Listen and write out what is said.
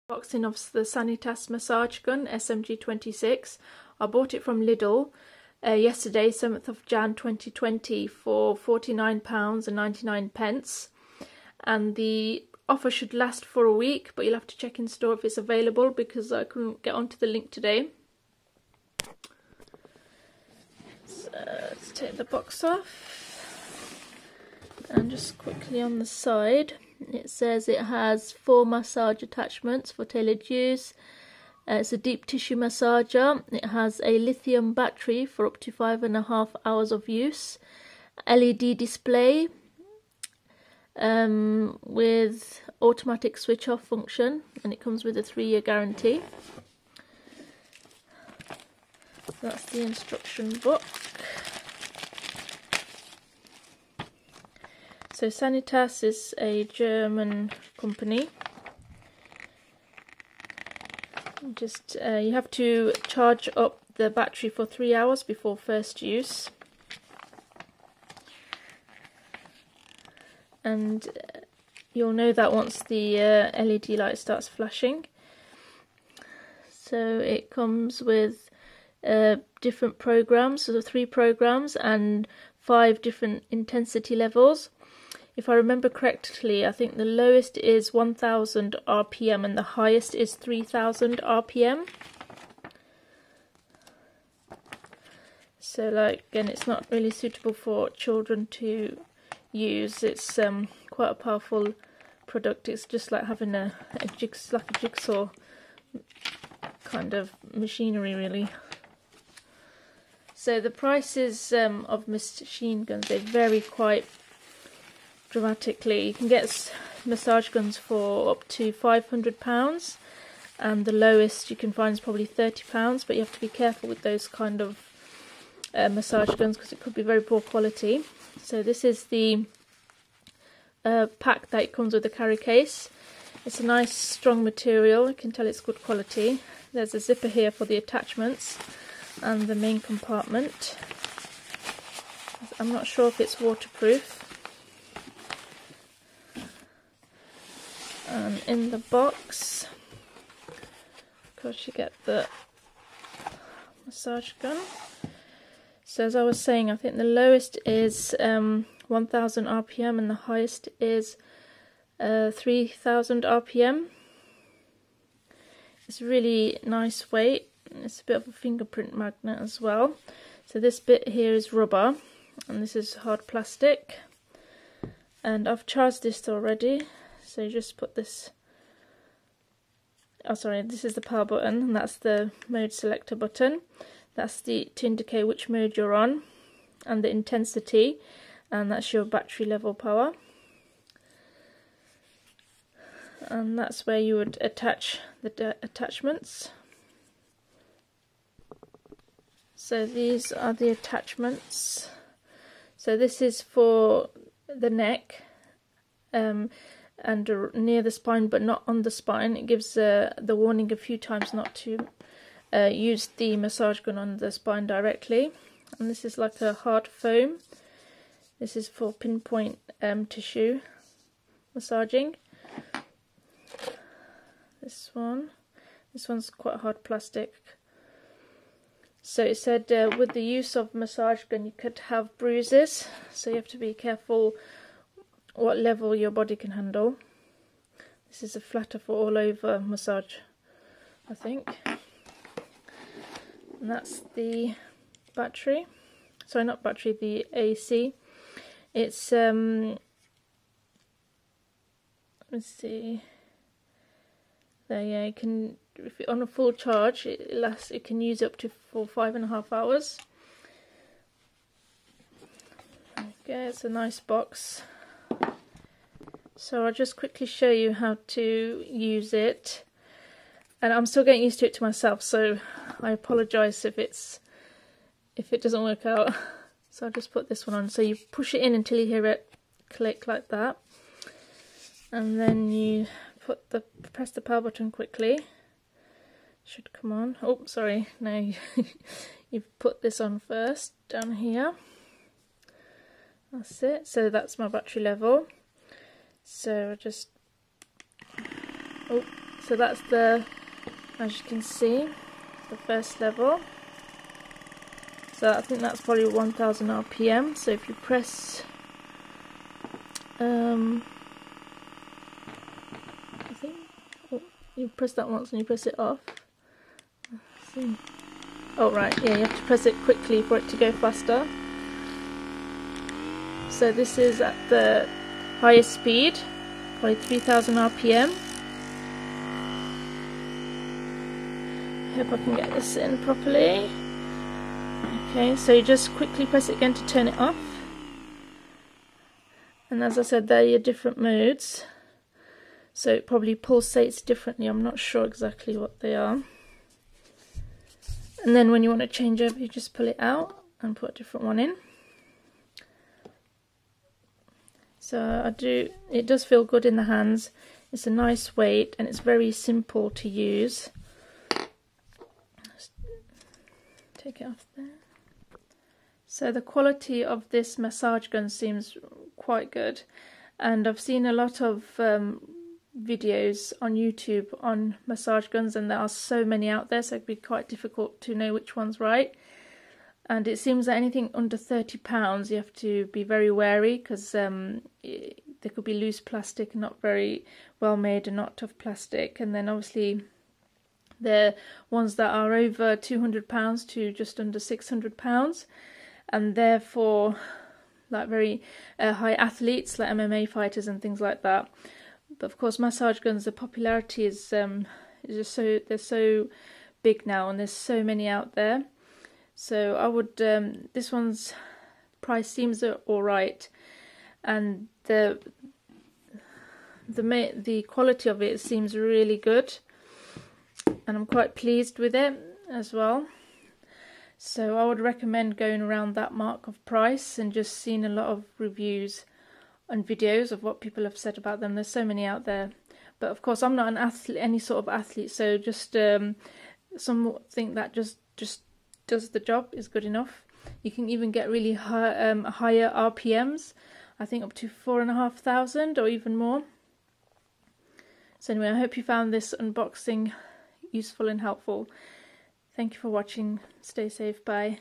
Boxing of the Sanitas massage gun smg26. I bought it from Lidl yesterday, 7th of Jan 2020, for £49.99, and the offer should last for a week, but you'll have to check in store if it's available because I couldn't get onto the link today. So let's take the box off, and just quickly on the side it says it has 4 massage attachments for tailored use. It's a deep tissue massager. It has a lithium battery for up to 5.5 hours of use, LED display with automatic switch off function, and it comes with a 3-year guarantee. So that's the instruction book. So Sanitas is a German company. You have to charge up the battery for 3 hours before first use, and you'll know that once the LED light starts flashing. So it comes with different programs, so 3 programs and 5 different intensity levels. If I remember correctly, I think the lowest is 1000 RPM and the highest is 3000 RPM. So again, it's not really suitable for children to use. It's quite a powerful product. It's just like having a jigsaw kind of machinery, really. So the prices of machine guns, they vary quite dramatically. You can get massage guns for up to £500, and the lowest you can find is probably £30, but you have to be careful with those kind of massage guns because it could be very poor quality. So this is the pack that it comes with the carry case. It's a nice strong material, you can tell it's good quality. There's a zipper here for the attachments and the main compartment. I'm not sure if it's waterproof. And in the box, of course, you get the massage gun. So as I was saying, I think the lowest is 1000 RPM and the highest is 3000 RPM. It's really nice weight. It's a bit of a fingerprint magnet as well. So this bit here is rubber and this is hard plastic. And I've charged this already. So you just put this, oh sorry, this is the power button, and that's the mode selector button. That's to indicate which mode you're on, and the intensity, and that's your battery level power. And that's where you would attach the attachments. So these are the attachments. So this is for the neck, and near the spine but not on the spine. It gives the warning a few times not to use the massage gun on the spine directly. And this is like a hard foam. This is for pinpoint tissue massaging. This one's quite hard plastic. So it said with the use of massage gun you could have bruises, so you have to be careful what level your body can handle. This is a flatter for all over massage, I think. And that's the battery. Sorry, not battery, the AC. It's let's see. There, yeah, you can, if you're on a full charge, it can use up to for 5.5 hours. Okay, it's a nice box. So I'll just quickly show you how to use it, and I'm still getting used to it to myself, so I apologise if it doesn't work out. So I'll just put this one on. So you push it in until you hear it click like that, and then you press the power button quickly. Should come on. Oh, sorry, no, you've put this on first down here. That's it. So that's my battery level. So I just, oh, So that's the, as you can see, the first level. So I think that's probably 1000 RPM. So if you press, I think you press that once and you press it off. Let's see. Oh right, yeah, you have to press it quickly for it to go faster. So this is at the highest speed, probably 3000 RPM. Hope I can get this in properly. Okay, so you just quickly press it again to turn it off. And as I said, there are your different modes. So it probably pulsates differently, I'm not sure exactly what they are. And then when you want to change over, you just pull it out and put a different one in. So it does feel good in the hands. It's a nice weight and it's very simple to use. Just take it off there. So the quality of this massage gun seems quite good, and I've seen a lot of videos on YouTube on massage guns, and there are so many out there, so it'd be quite difficult to know which one's right. And it seems that anything under £30 you have to be very wary, because there could be loose plastic, not very well made and not tough plastic. And then obviously the ones that are over £200 to just under £600, and therefore like very high athletes like MMA fighters and things like that. But of course massage guns, the popularity is just they're so big now, and there's so many out there. So I would this one's price seems alright, and the quality of it seems really good, and I'm quite pleased with it as well. So I would recommend going around that mark of price and just seeing a lot of reviews and videos of what people have said about them. There's so many out there, but of course I'm not an athlete, any sort of athlete, so just some think that just does the job is good enough. You can even get really higher RPMs, I think up to 4,500 or even more. So anyway, I hope you found this unboxing useful and helpful. Thank you for watching. Stay safe. Bye.